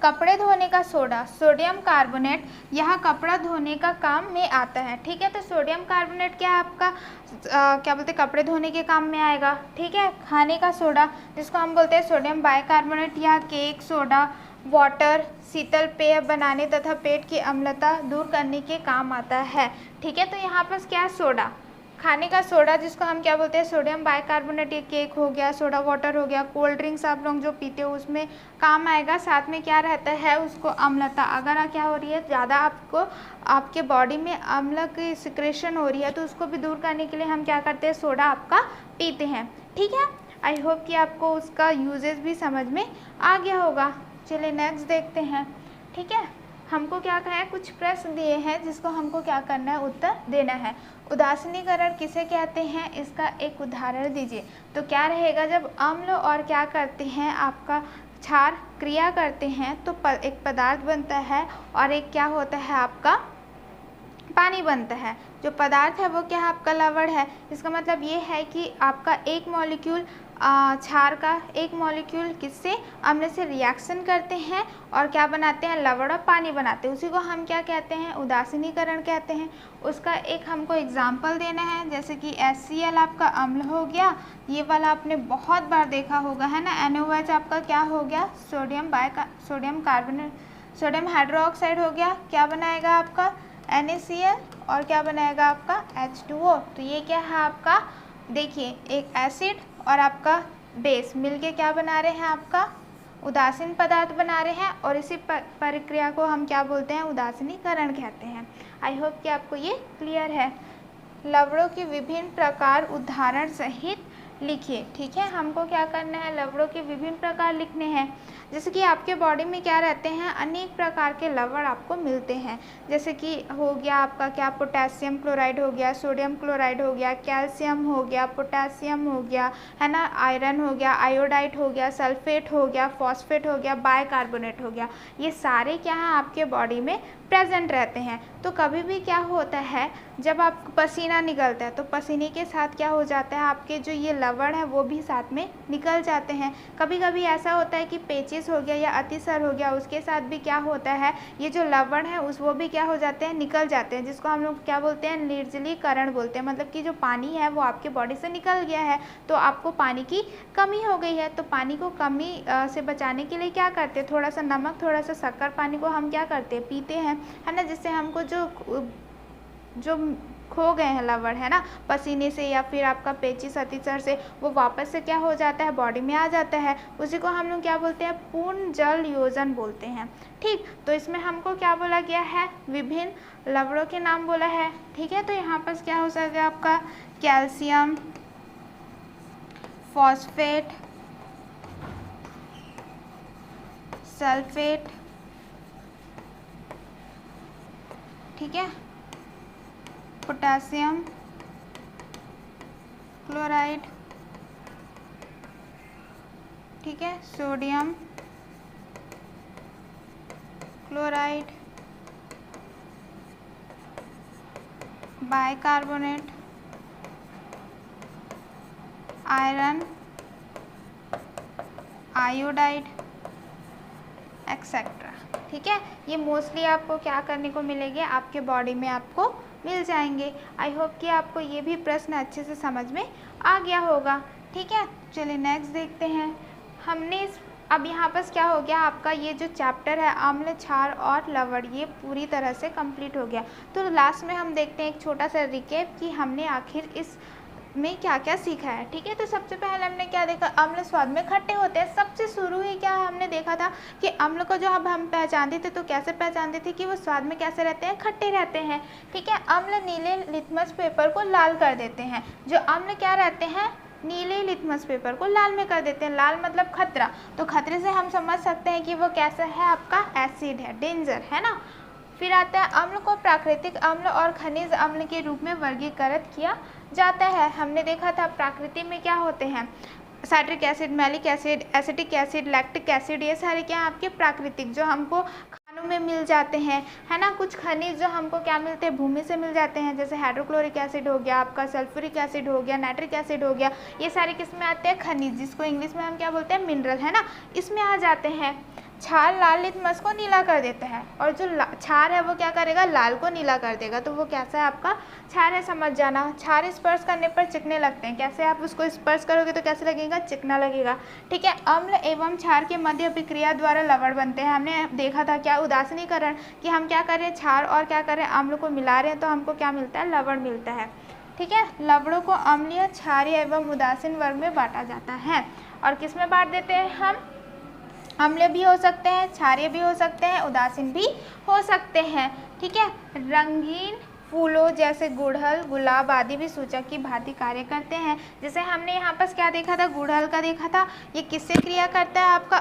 कपड़े धोने का सोडा, सोडियम कार्बोनेट, यह कपड़ा धोने का काम में आता है। ठीक है, तो सोडियम कार्बोनेट क्या है आपका क्या बोलते हैं, कपड़े धोने के काम में आएगा। ठीक है, खाने का सोडा जिसको हम बोलते हैं सोडियम बाइकार्बोनेट, यह केक, सोडा, वाटर, शीतल पेय बनाने तथा पेट की अम्लता दूर करने के काम आता है। ठीक है, तो यहाँ पर क्या है, सोडा, खाने का सोडा जिसको हम क्या बोलते हैं सोडियम बाइकार्बोनेट, ये केक हो गया, सोडा वाटर हो गया, कोल्ड ड्रिंक्स आप लोग जो पीते हो उसमें काम आएगा। साथ में क्या रहता है, उसको अम्लता, अगर क्या हो रही है, ज़्यादा आपको आपके बॉडी में अम्ल की सिक्रेशन हो रही है तो उसको भी दूर करने के लिए हम क्या करते हैं, सोडा आपका पीते हैं। ठीक है, आई होप कि आपको उसका यूजेस भी समझ में आ गया होगा। चलिए नेक्स्ट देखते हैं। ठीक है, हमको क्या है, कुछ प्रश्न दिए हैं जिसको हमको क्या करना है, उत्तर देना है। उदासीनीकरण किसे कहते हैं, इसका एक उदाहरण दीजिए। तो क्या रहेगा, जब अम्ल और क्या करते हैं, आपका क्षार क्रिया करते हैं तो एक पदार्थ बनता है और एक क्या होता है, आपका पानी बनता है। जो पदार्थ है वो क्या है, आपका लवण है। इसका मतलब ये है कि आपका एक मॉलिक्यूल क्षार का एक मॉलिक्यूल किससे, अम्ल से रिएक्शन करते हैं और क्या बनाते हैं, लवण और पानी बनाते हैं। उसी को हम क्या कहते हैं, उदासीनीकरण कहते हैं। उसका एक हमको एग्जाम्पल देना है, जैसे कि HCl आपका अम्ल हो गया, ये वाला आपने बहुत बार देखा होगा है ना। NaOH आपका क्या हो गया, सोडियम कार्बोनेट, सोडियम हाइड्रोक्साइड हो गया, क्या बनाएगा आपका NaCl, और क्या बनाएगा आपका H2O। तो ये क्या है आपका, देखिए एक एसिड और आपका बेस मिलके क्या बना रहे हैं, आपका उदासीन पदार्थ बना रहे हैं, और इसी प्रक्रिया को हम क्या बोलते हैं, उदासीनीकरण कहते हैं। आई होप कि आपको ये क्लियर है। लवणों के विभिन्न प्रकार उदाहरण सहित लिखिए। ठीक है, हमको क्या करना है, लवणों के विभिन्न प्रकार लिखने हैं। जैसे कि आपके बॉडी में क्या रहते हैं, अनेक प्रकार के लवण आपको मिलते हैं। जैसे कि हो गया आपका क्या, पोटेशियम क्लोराइड हो गया, सोडियम क्लोराइड हो गया, कैल्शियम हो गया, पोटेशियम हो गया है ना, आयरन हो गया, आयोडाइड हो गया, सल्फेट हो गया, फॉस्फेट हो गया, बाइकार्बोनेट हो गया। ये सारे क्या हैं, आपके बॉडी में प्रेजेंट रहते हैं। तो कभी भी क्या होता है, जब आपको पसीना निकलता है तो पसीने के साथ क्या हो जाता है, आपके जो ये लवण है वो भी साथ में निकल जाते हैं। कभी कभी ऐसा होता है कि पेचिस हो गया या अतिसार हो गया, उसके साथ भी क्या होता है, ये जो लवण है वो भी क्या हो जाते हैं, निकल जाते हैं, जिसको हम लोग क्या बोलते हैं, निर्जलीकरण बोलते हैं। मतलब कि जो पानी है वो आपके बॉडी से निकल गया है, तो आपको पानी की कमी हो गई है। तो पानी को कमी से बचाने के लिए क्या करते हैं, थोड़ा सा नमक, थोड़ा सा शक्कर पानी को हम क्या करते हैं, पीते हैं, है ना, जिससे हमको जो खो गए हैं लवण है ना, पसीने से या फिर आपका पेचिस अतिसार से, वो वापस से क्या हो जाता है, बॉडी में आ जाता है। उसी को हम लोग क्या बोलते हैं, पूर्ण जल योजन बोलते हैं। ठीक, तो इसमें हमको क्या बोला गया है, विभिन्न लवणों के नाम बोला है। ठीक है, तो यहाँ पर क्या हो सकता है आपका, कैल्शियम, फॉस्फेट, सल्फेट, ठीक है, पोटेशियम क्लोराइड, ठीक है, sodium chloride, bicarbonate, iron, iodide etcetera. ठीक है, ये मोस्टली आपको क्या करने को मिलेंगे, आपके बॉडी में आपको मिल जाएंगे। आई होप कि आपको ये भी प्रश्न अच्छे से समझ में आ गया होगा। ठीक है, चलिए नेक्स्ट देखते हैं। हमने अब यहाँ पर क्या हो गया, आपका ये जो चैप्टर है अम्ल, क्षार और लवण, ये पूरी तरह से कंप्लीट हो गया। तो लास्ट में हम देखते हैं एक छोटा सा रिकेप कि हमने आखिर इस में क्या क्या सीखा है। ठीक है, तो सबसे पहले हमने क्या देखा, अम्ल स्वाद में खट्टे होते हैं। सबसे शुरू ही क्या हमने देखा था कि अम्ल को जो अब हम पहचानते थे तो कैसे पहचानते थे कि वो स्वाद में कैसे रहते हैं, खट्टे रहते हैं। ठीक है, अम्ल नीले लिटमस पेपर को लाल कर देते हैं। जो अम्ल क्या रहते हैं, नीले लिटमस पेपर को लाल में कर देते हैं। लाल मतलब खतरा, तो खतरे से हम समझ सकते हैं कि वो कैसा है, आपका एसिड है, डेंजर है ना। फिर आता है अम्ल को प्राकृतिक अम्ल और खनिज अम्ल के रूप में वर्गीकृत किया जाता है। हमने देखा था प्रकृति में क्या होते हैं, citric acid, malic acid, acetic acid, lactic acid, ये सारे क्या हैं आपके प्राकृतिक जो हमको खानों में मिल जाते हैं, है ना। कुछ खनिज जो हमको क्या मिलते हैं, भूमि से मिल जाते हैं, जैसे हाइड्रोक्लोरिक एसिड हो गया, आपका सल्फ्यूरिक एसिड हो गया, नाइट्रिक एसिड हो गया, ये सारे किस में आते हैं, खनिज, जिसको इंग्लिश में हम क्या बोलते हैं, मिनरल, है ना, इसमें आ जाते हैं। क्षार लाल लिटमस को नीला कर देता है, और जो क्षार है वो क्या करेगा, लाल को नीला कर देगा। तो वो कैसा है आपका क्षार है, समझ जाना। क्षार स्पर्श करने पर चिकने लगते हैं, कैसे आप उसको स्पर्श करोगे तो कैसे लगेगा, चिकना लगेगा, ठीक है। अम्ल एवं क्षार के मध्य अभिक्रिया द्वारा लवण बनते हैं। हमने देखा था क्या, उदासीनीकरण, कि हम क्या करें, क्षार और क्या करें, अम्ल को मिला रहे हैं तो हमको क्या मिलता है, लवण मिलता है, ठीक है। लवणों को अम्लीय, क्षारीय एवं उदासीन वर्ग में बांटा जाता है। और किस में बांट देते हैं हम, अम्लीय भी हो सकते हैं, क्षारीय भी हो सकते हैं, उदासीन भी हो सकते हैं, ठीक है। रंगीन फूलों जैसे गुड़हल, गुलाब आदि भी सूचक की भांति कार्य करते हैं। जैसे हमने यहाँ पर क्या देखा था, गुड़हल का देखा था, ये किससे क्रिया करता है आपका,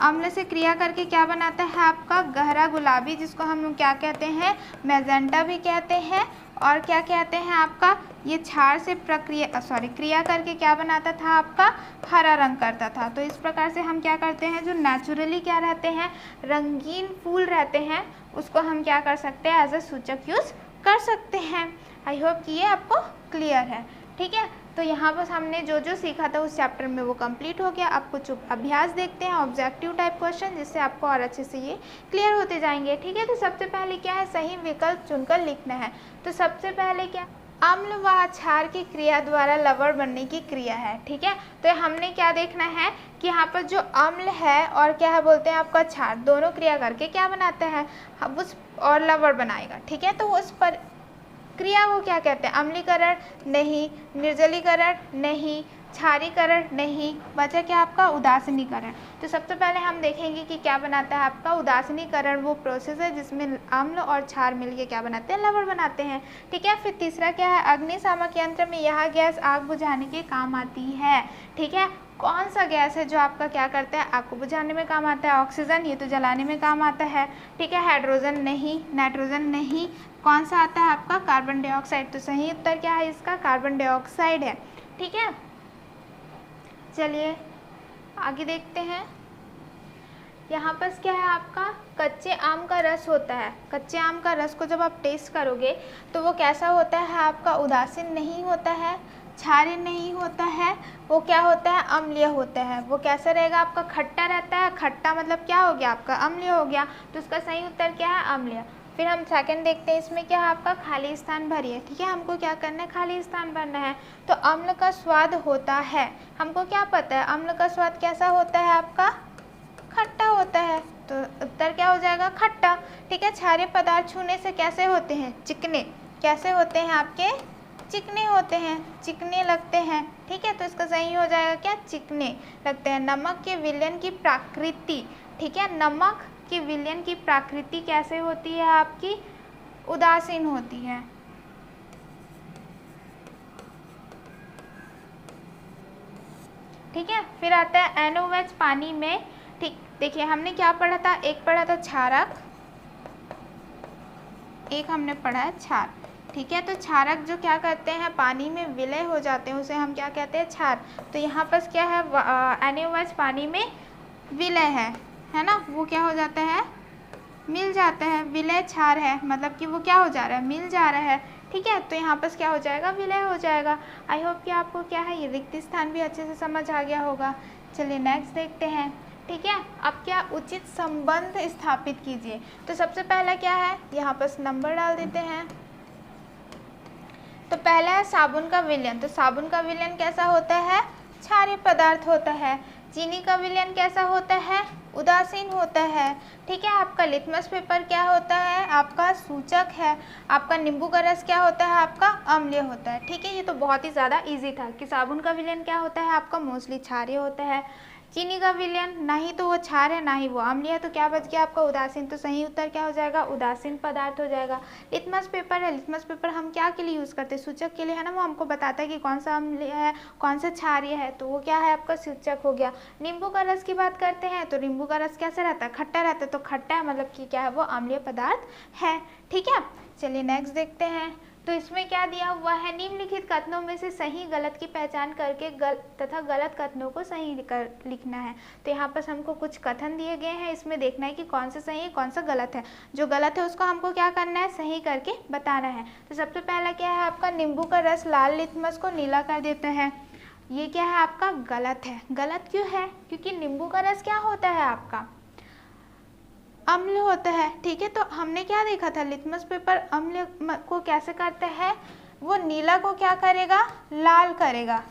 अम्ल से क्रिया करके क्या बनाता है आपका गहरा गुलाबी, जिसको हम क्या कहते हैं, मैजेंटा भी कहते हैं। और क्या कहते हैं आपका, ये क्षार से क्रिया करके क्या बनाता था आपका, हरा रंग करता था। तो इस प्रकार से हम क्या करते हैं, जो नेचुरली क्या रहते हैं, रंगीन फूल रहते हैं, उसको हम क्या कर सकते हैं, एज अ सूचक यूज़ कर सकते हैं। आई होप कि ये आपको क्लियर है, ठीक है। तो यहाँ पर हमने जो जो सीखा था उस चैप्टर में वो कंप्लीट हो गया। आप कुछ अभ्यास देखते हैं, ऑब्जेक्टिव टाइप क्वेश्चन, जिससे आपको और अच्छे से ये क्लियर होते जाएंगे, ठीक है। तो सबसे पहले क्या है, सही विकल्प चुनकर लिखना है। तो सबसे पहले क्या, अम्ल व क्षार की क्रिया द्वारा लवण बनने की क्रिया है, ठीक है। तो हमने क्या देखना है कि यहाँ पर जो अम्ल है और क्या है बोलते हैं आपका क्षार, दोनों क्रिया करके क्या बनाते हैं, अब उस और लवण बनाएगा, ठीक है। तो उस पर क्रिया को क्या कहते हैं, अम्लीकरण नहीं, निर्जलीकरण नहीं, क्षारीकरण नहीं, बचा क्या आपका उदासीनीकरण। तो सबसे पहले हम देखेंगे कि क्या बनाता है आपका उदासीनीकरण, वो प्रोसेस है जिसमें अम्ल और क्षार मिलके क्या बनाते हैं, लवण बनाते हैं, ठीक है। फिर तीसरा क्या है, अग्निशामक यंत्र में यह गैस आग बुझाने के काम आती है, ठीक है। कौन सा गैस है जो आपका क्या करता है, आग को बुझाने में काम आता है, ऑक्सीजन, ये तो जलाने में काम आता है, ठीक है। हाइड्रोजन नहीं, नाइट्रोजन नहीं, कौन सा आता है आपका कार्बन डाइऑक्साइड। तो सही उत्तर क्या है इसका, कार्बन डाइऑक्साइड है, ठीक है। चलिए आगे देखते हैं। यहाँ पर क्या है आपका, कच्चे आम का रस होता है। कच्चे आम का रस को जब आप टेस्ट करोगे तो वो कैसा होता है आपका, उदासीन नहीं होता है, क्षारीय नहीं होता है, वो क्या होता है, अम्लीय होता है। वो कैसा रहेगा आपका, खट्टा रहता है। खट्टा मतलब क्या हो गया आपका, अम्लीय हो गया। तो उसका सही उत्तर क्या है, अम्लीय। फिर हम सेकंड देखते हैं, इसमें क्या है आपका, खाली स्थान भरिए, ठीक है। हमको क्या करना है, खाली स्थान भरना है। तो अम्ल का स्वाद होता है, हमको क्या पता है, अम्ल का स्वाद कैसा होता है आपका, खट्टा होता है। तो उत्तर क्या हो जाएगा, खट्टा, ठीक है। क्षारीय पदार्थ छूने से कैसे होते हैं, चिकने, कैसे होते हैं आपके, चिकने होते हैं, चिकने लगते हैं, ठीक है। तो इसका सही हो जाएगा क्या, चिकने लगते हैं। नमक के विलयन की प्रकृति, ठीक है, नमक कि विलयन की प्रकृति कैसे होती है आपकी, उदासीन होती है, ठीक है। फिर आता है NaOH पानी में, ठीक। देखिए हमने क्या पढ़ा था, एक पढ़ा था क्षारक, एक हमने पढ़ा है क्षार, ठीक है। तो क्षारक जो क्या करते हैं, पानी में विलय हो जाते हैं, उसे हम क्या कहते हैं, क्षार। तो यहाँ पर क्या है, NaOH पानी में विलय है ना, वो क्या हो जाता है, मिल जाता है, विलय क्षार है, मतलब कि वो क्या हो जा रहा है, मिल जा रहा है, ठीक है। तो यहाँ पर क्या हो जाएगा, विलय हो जाएगा। आई होप कि आपको क्या है, ये रिक्त स्थान भी अच्छे से समझ आ गया होगा। चलिए नेक्स्ट देखते हैं, ठीक है। अब क्या, उचित संबंध स्थापित कीजिए। तो सबसे पहला क्या है, यहाँ पर नंबर डाल देते हैं। तो पहला है साबुन का विलयन। तो साबुन का विलयन कैसा होता है, क्षारीय पदार्थ होता है। चीनी का विलयन कैसा होता है, उदासीन होता है, ठीक है। आपका लिटमस पेपर क्या होता है, आपका सूचक है। आपका नींबू का रस क्या होता है, आपका अम्लीय होता है, ठीक है। ये तो बहुत ही ज़्यादा इजी था कि साबुन का विलयन क्या होता है आपका, मोस्टली क्षारीय होता है। चीनी का विलयन ना ही तो वो क्षार है ना ही वो अम्लीय है, तो क्या बच गया आपका, उदासीन। तो सही उत्तर क्या हो जाएगा, उदासीन पदार्थ हो जाएगा। लिटमस पेपर है, लिटमस पेपर हम क्या के लिए यूज़ करते हैं, सूचक के लिए, है ना। वो हमको बताता है कि कौन सा अम्लीय है कौन सा क्षारीय है, तो वो क्या है आपका सूचक हो गया। नींबू का रस की बात करते हैं तो नींबू का रस कैसे रहता है, खट्टा रहता है, तो खट्टा है मतलब कि क्या है, वो अम्लीय पदार्थ है, ठीक है। चलिए नेक्स्ट देखते हैं, तो इसमें क्या दिया हुआ है, निम्नलिखित कथनों में से सही गलत की पहचान करके तथा गलत कथनों को सही लिखना है। तो यहाँ पर हमको कुछ कथन दिए गए हैं, इसमें देखना है कि कौन सा सही है कौन सा गलत है। जो गलत है उसको हमको क्या करना है, सही करके बताना है। तो सबसे पहला क्या है आपका, नींबू का रस लाल लिटमस को नीला कर देता है। ये क्या है आपका, गलत है। गलत क्यों है, क्योंकि नींबू का रस क्या होता है आपका, अम्ल होता है। ठीक है, तो हमने क्या देखा था, लिटमस पेपर अम्ल को कैसे करते हैं, वो नीला को क्या करेगा, लाल करेगा।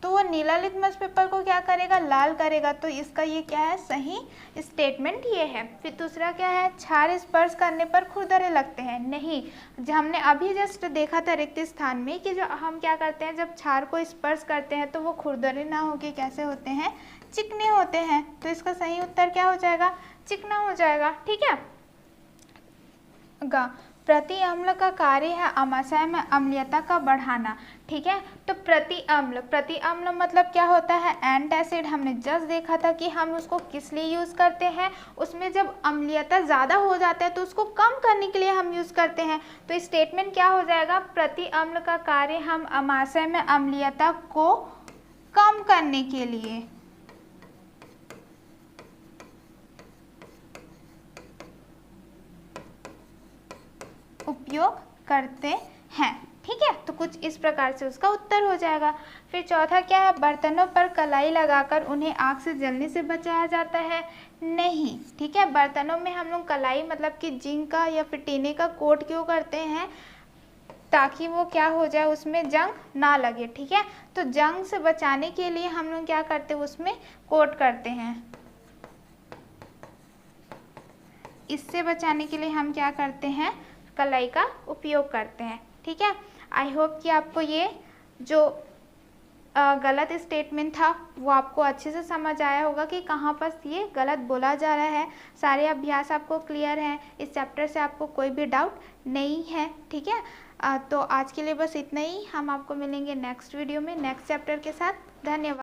तो वो नीला लिटमस पेपर को क्या करेगा, लाल करेगा। तो इसका ये क्या है, सही स्टेटमेंट ये है। फिर दूसरा क्या है, क्षार स्पर्श करने पर खुरदरे लगते हैं। नहीं, जो हमने अभी जस्ट देखा था रिक्त स्थान में कि जो हम क्या करते हैं, जब क्षार को स्पर्श करते हैं तो वो खुरदरे ना होके कैसे होते हैं, चिकने होते हैं। तो इसका सही उत्तर क्या हो जाएगा, चिकना हो जाएगा। ठीक है, प्रति अम्ल का कार्य है आमाशय में अम्लीयता का बढ़ाना। ठीक है, तो प्रति अम्ल मतलब क्या होता है, एंटासिड। हमने जस्ट देखा था कि हम उसको किस लिए यूज़ करते हैं, उसमें जब अम्लीयता ज़्यादा हो जाता है तो उसको कम करने के लिए हम यूज़ करते हैं। तो स्टेटमेंट क्या हो जाएगा, प्रति अम्ल का कार्य हम आमाशय में अम्लीयता को कम करने के लिए उपयोग करते हैं। ठीक है, तो कुछ इस प्रकार से उसका उत्तर हो जाएगा। फिर चौथा क्या है, बर्तनों पर कलाई लगाकर उन्हें आग से जलने से बचाया जाता है। नहीं, ठीक है, बर्तनों में हम लोग कलाई मतलब कि जिंक का या फिर टीने का कोट क्यों करते हैं, ताकि वो क्या हो जाए, उसमें जंग ना लगे। ठीक है, तो जंग से बचाने के लिए हम लोग क्या करते हैं, उसमें कोट करते हैं। इससे बचाने के लिए हम क्या करते हैं, कलाई का उपयोग करते हैं। ठीक है, आई होप कि आपको ये जो गलत स्टेटमेंट था वो आपको अच्छे से समझ आया होगा कि कहाँ पर ये गलत बोला जा रहा है। सारे अभ्यास आपको क्लियर हैं, इस चैप्टर से आपको कोई भी डाउट नहीं है। ठीक है, तो आज के लिए बस इतना ही। हम आपको मिलेंगे नेक्स्ट वीडियो में नेक्स्ट चैप्टर के साथ। धन्यवाद।